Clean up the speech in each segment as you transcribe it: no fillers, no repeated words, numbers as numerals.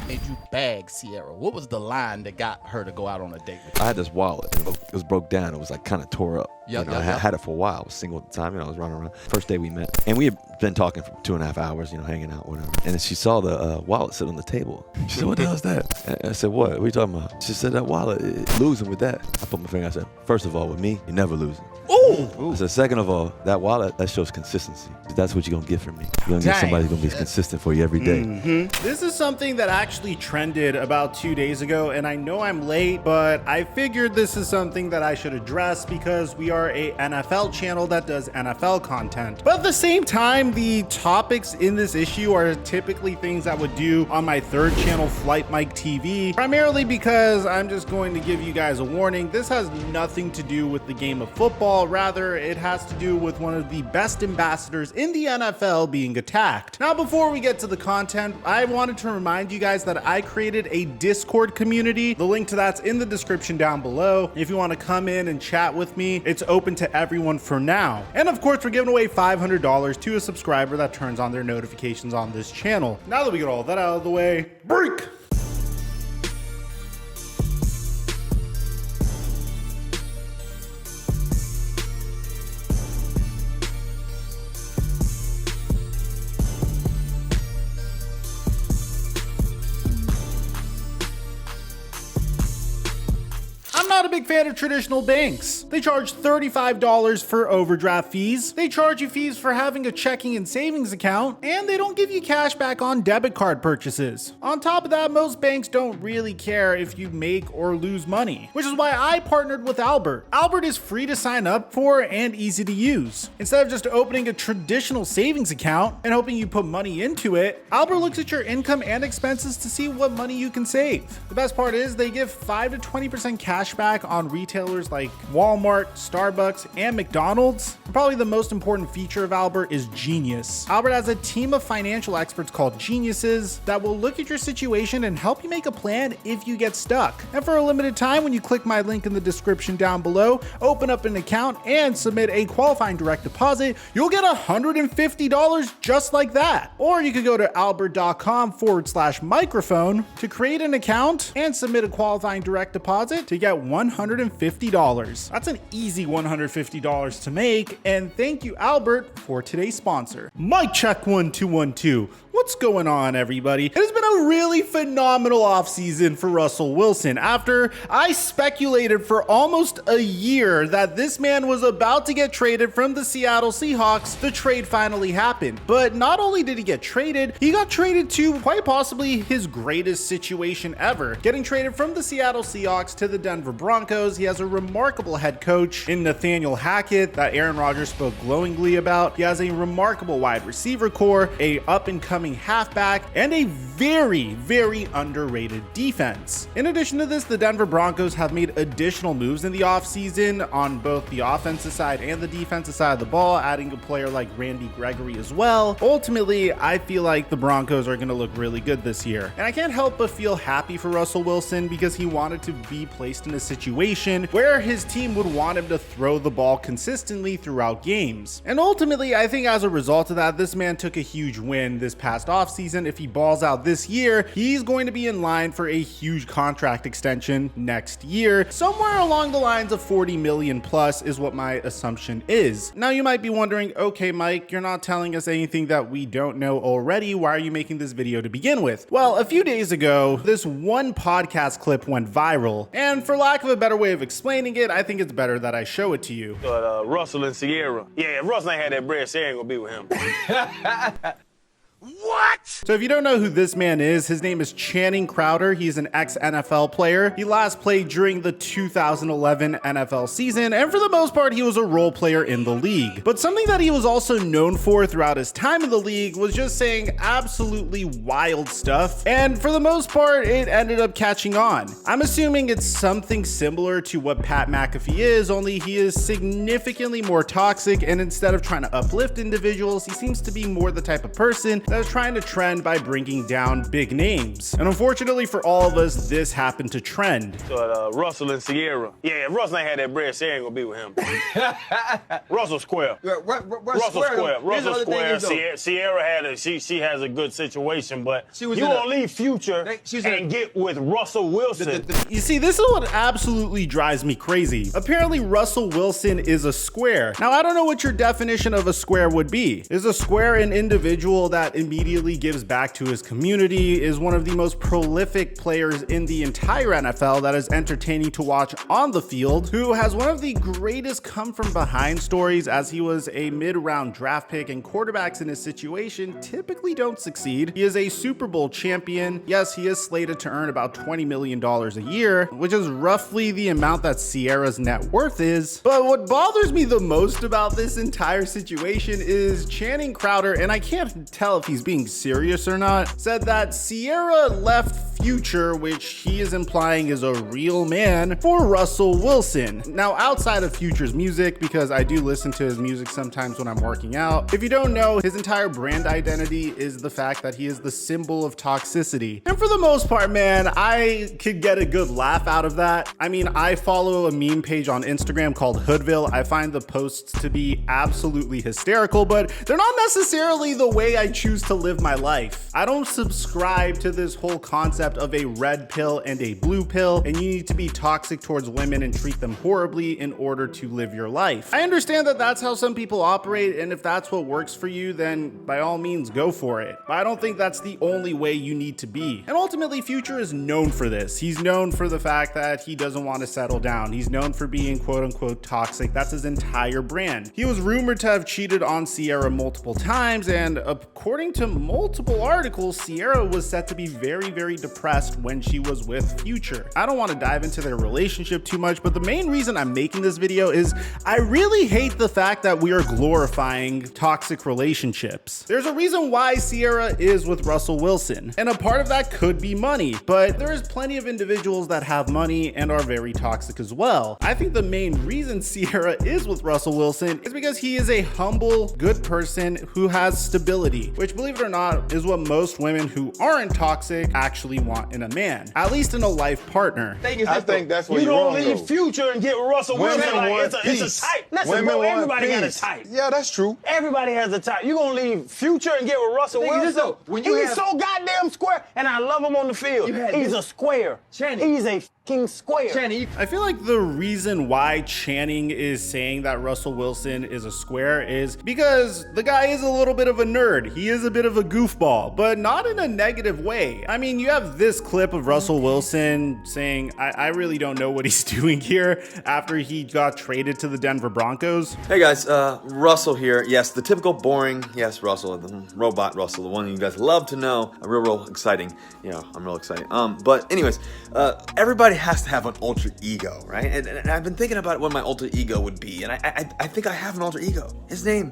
made you bag Sierra? What was the line that got her to go out on a date with you? I had this wallet. It was broke down. It was like kind of tore up. I had it for a while. I was single at the time. I was running around. First day we met, and we had been talking for 2.5 hours. Hanging out, whatever. And then she saw the wallet sit on the table. She said, "What the hell is that?" I said, "What? What are you talking about?" She said, "That wallet, losing with that." I put my finger. I said, "First of all, with me, you're never losing." Ooh. I said, "Second of all, that wallet, that shows consistency. That's what you're gonna get from me. You're gonna get somebody who's gonna be consistent for you every day." This is something that actually trended about 2 days ago, and I know I'm late, but I figured this is something that I should address because we are a NFL channel that does NFL content. But at the same time, the topics in this issue are typically things that I would do on my third channel, Flight Mike TV, primarily because I'm just going to give you guys a warning. This has nothing to do with the game of football. Rather, it has to do with one of the best ambassadors in the NFL being attacked. Now, before we get to the content, I wanted to remind you guys that I created a Discord community. The link to that's in the description down below. If you want to come in and chat with me, it's open to everyone for now. And of course, we're giving away $500 to a subscriber that turns on their notifications on this channel. Now that we get all that out of the way, break! I'm not a big fan of traditional banks. They charge $35 for overdraft fees. They charge you fees for having a checking and savings account, and they don't give you cash back on debit card purchases. On top of that, most banks don't really care if you make or lose money, which is why I partnered with Albert. Albert is free to sign up for and easy to use. Instead of just opening a traditional savings account and hoping you put money into it, Albert looks at your income and expenses to see what money you can save. The best part is they give 5 to 20% cash back on retailers like Walmart, Starbucks, and McDonald's. Probably the most important feature of Albert is Genius. Albert has a team of financial experts called Geniuses that will look at your situation and help you make a plan if you get stuck. And for a limited time, when you click my link in the description down below, open up an account and submit a qualifying direct deposit, you'll get $150 just like that. Or you could go to albert.com/microphone to create an account and submit a qualifying direct deposit to get $150. That's an easy $150 to make, and thank you, Albert, for today's sponsor. Mic check 1 2 1 2. What's going on, everybody? It has been a really phenomenal offseason for Russell Wilson. After I speculated for almost a year that this man was about to get traded from the Seattle Seahawks, the trade finally happened. But not only did he get traded, he got traded to quite possibly his greatest situation ever. Getting traded from the Seattle Seahawks to the Denver Broncos, he has a remarkable head coach in Nathaniel Hackett that Aaron Rodgers spoke glowingly about. He has a remarkable wide receiver core, a up-and-coming halfback, and a very, very underrated defense. In addition to this, the Denver Broncos have made additional moves in the offseason on both the offensive side and the defensive side of the ball, adding a player like Randy Gregory as well. Ultimately, I feel like the Broncos are going to look really good this year. And I can't help but feel happy for Russell Wilson because he wanted to be placed in a situation where his team would want him to throw the ball consistently throughout games. And ultimately, I think as a result of that, this man took a huge win this past offseason. If he balls out this year, he's going to be in line for a huge contract extension next year. Somewhere along the lines of 40 million plus is what my assumption is. Now you might be wondering, okay, Mike, you're not telling us anything that we don't know already. Why are you making this video to begin with? Well, a few days ago, this one podcast clip went viral, and for lack of a better way of explaining it, I think it's better that I show it to you. Russell and Sierra. Yeah, if Russell ain't had that bread, Sierra ain't gonna be with him. What? So if you don't know who this man is, his name is Channing Crowder. He's an ex-NFL player. He last played during the 2011 NFL season, and for the most part, he was a role player in the league. But something that he was also known for throughout his time in the league was just saying absolutely wild stuff, and for the most part, it ended up catching on. I'm assuming it's something similar to what Pat McAfee is, only he is significantly more toxic, and instead of trying to uplift individuals, he seems to be more the type of person that is trying to trend trend by bringing down big names. And unfortunately for all of us, this happened to trend. So Russell and Sierra. Yeah, if Russell ain't had that bread, Sierra ain't gonna be with him. Russell square. Russell square. Russell square. Sierra had she has a good situation, but you gonna leave Future and get with Russell Wilson. You see, this is what absolutely drives me crazy. Apparently, Russell Wilson is a square. Now, I don't know what your definition of a square would be. Is a square an individual that immediately gives back to his community, is one of the most prolific players in the entire NFL that is entertaining to watch on the field, who has one of the greatest come from behind stories as he was a mid-round draft pick, and quarterbacks in his situation typically don't succeed. He is a Super Bowl champion. Yes, he is slated to earn about $20 million a year, which is roughly the amount that Sierra's net worth is. But what bothers me the most about this entire situation is Channing Crowder, and I can't tell if he's being serious or not, said that Sierra left Future, which he is implying is a real man, for Russell Wilson. Now, outside of Future's music, because I do listen to his music sometimes when I'm working out, if you don't know, his entire brand identity is the fact that he is the symbol of toxicity. And for the most part, man, I could get a good laugh out of that. I mean, I follow a meme page on Instagram called Hoodville. I find the posts to be absolutely hysterical, but they're not necessarily the way I choose to live my life. I don't subscribe to this whole concept of a red pill and a blue pill, and you need to be toxic towards women and treat them horribly in order to live your life. I understand that that's how some people operate, and if that's what works for you, then by all means go for it. But I don't think that's the only way you need to be. And ultimately, Future is known for this. He's known for the fact that he doesn't want to settle down. He's known for being quote unquote toxic. That's his entire brand. He was rumored to have cheated on Sierra multiple times, and according to multiple articles, Sierra was set to be very, very depressed when she was with Future. I don't want to dive into their relationship too much, but the main reason I'm making this video is I really hate the fact that we are glorifying toxic relationships. There's a reason why Sierra is with Russell Wilson, and a part of that could be money, but there is plenty of individuals that have money and are very toxic as well. I think the main reason Sierra is with Russell Wilson is because he is a humble, good person who has stability, which, believe it or not, is what most women who aren't toxic actually want in a man, at least in a life partner. I think that's what you don't leave Future and get Russell Wilson. It's a type. Listen, bro, everybody got a type. Yeah, that's true. Everybody has a type. You gonna leave Future and get with Russell Wilson? He's so goddamn square, and I love him on the field. He's a square. He's a fucking square. I feel like the reason why Channing is saying that Russell Wilson is a square is because the guy is a little bit of a nerd. He is a bit of a goofball, but not in a negative way. I mean, you have this clip of Russell Wilson saying, I really don't know what he's doing here after he got traded to the Denver Broncos. Hey guys, Russell here. Yes, the typical boring, yes, Russell, the robot Russell, the one you guys love to know. Real exciting. You know, I'm real exciting. But anyways, everybody has to have an alter ego, right? And I've been thinking about what my alter ego would be, and I think I have an alter ego. His name's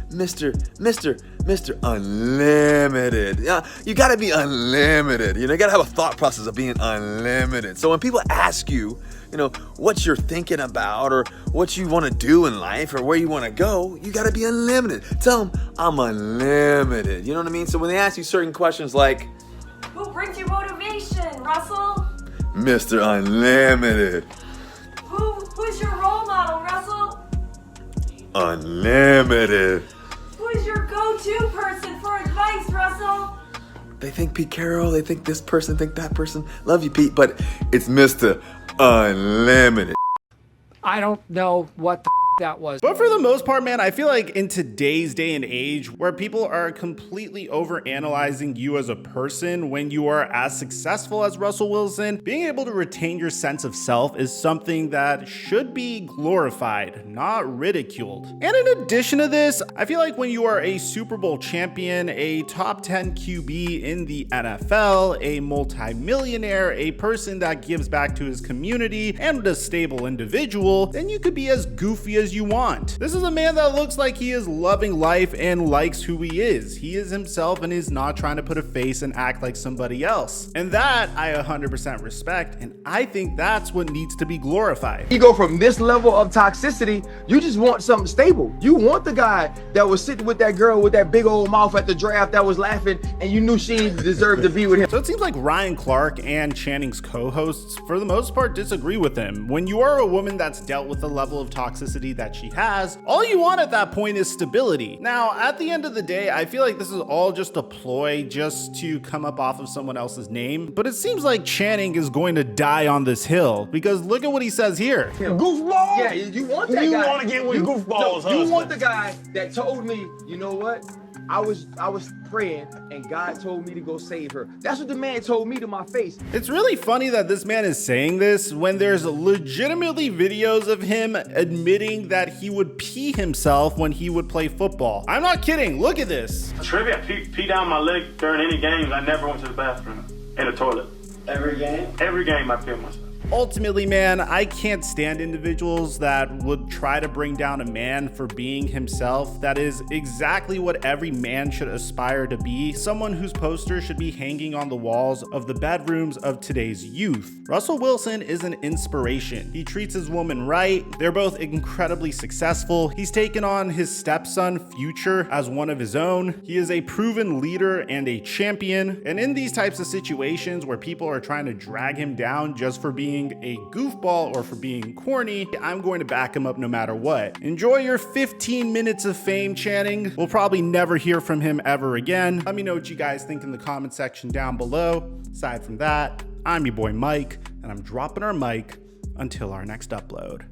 Mr. Unlimited. Yeah, you gotta be unlimited. You know, you gotta have a thought process of being unlimited. So when people ask you, you know, what you're thinking about or what you want to do in life or where you want to go, you got to be unlimited. Tell them I'm unlimited. You know what I mean? So when they ask you certain questions like, who brings you motivation, Russell? Mr. Unlimited. Who's your role model, Russell? Unlimited. Who's your go-to person for advice, Russell? They think Pete Carroll, they think this person, think that person. Love you, Pete, but it's Mr. Unlimited. I don't know what the that was. But for the most part, man, I feel like in today's day and age where people are completely overanalyzing you as a person when you are as successful as Russell Wilson, being able to retain your sense of self is something that should be glorified, not ridiculed. And in addition to this, I feel like when you are a Super Bowl champion, a top 10 QB in the NFL, a multimillionaire, a person that gives back to his community, and a stable individual, then you could be as goofy as as you want. This is a man that looks like he is loving life and likes who he is. He is himself and is not trying to put a face and act like somebody else. And that I 100% respect, and I think that's what needs to be glorified. You go from this level of toxicity, you just want something stable. You want the guy that was sitting with that girl with that big old mouth at the draft that was laughing and you knew she deserved to be with him. So it seems like Ryan Clark and Channing's co-hosts, for the most part, disagree with him. When you are a woman that's dealt with the level of toxicity that she has, all you want at that point is stability. Now, at the end of the day, I feel like this is all just a ploy just to come up off of someone else's name, but it seems like Channing is going to die on this hill, because look at what he says here. Goofball? Yeah, you want that guy. You want to get with Goofball's husband. You want the guy that told me, you know what? I was praying and God told me to go save her. That's what the man told me to my face. It's really funny that this man is saying this when there's legitimately videos of him admitting that he would pee himself when he would play football. I'm not kidding. Look at this. Trivia, pee down my leg during any games. I never went to the bathroom in the toilet. Every game? Every game I pee myself. Ultimately, man, I can't stand individuals that would try to bring down a man for being himself. That is exactly what every man should aspire to be. Someone whose poster should be hanging on the walls of the bedrooms of today's youth. Russell Wilson is an inspiration. He treats his woman right. They're both incredibly successful. He's taken on his stepson, Future, as one of his own. He is a proven leader and a champion. And in these types of situations where people are trying to drag him down just for being a goofball or for being corny, I'm going to back him up no matter what. Enjoy your 15 minutes of fame, Channing. We'll probably never hear from him ever again. Let me know what you guys think in the comment section down below. Aside from that, I'm your boy Mike, and I'm dropping our mic until our next upload.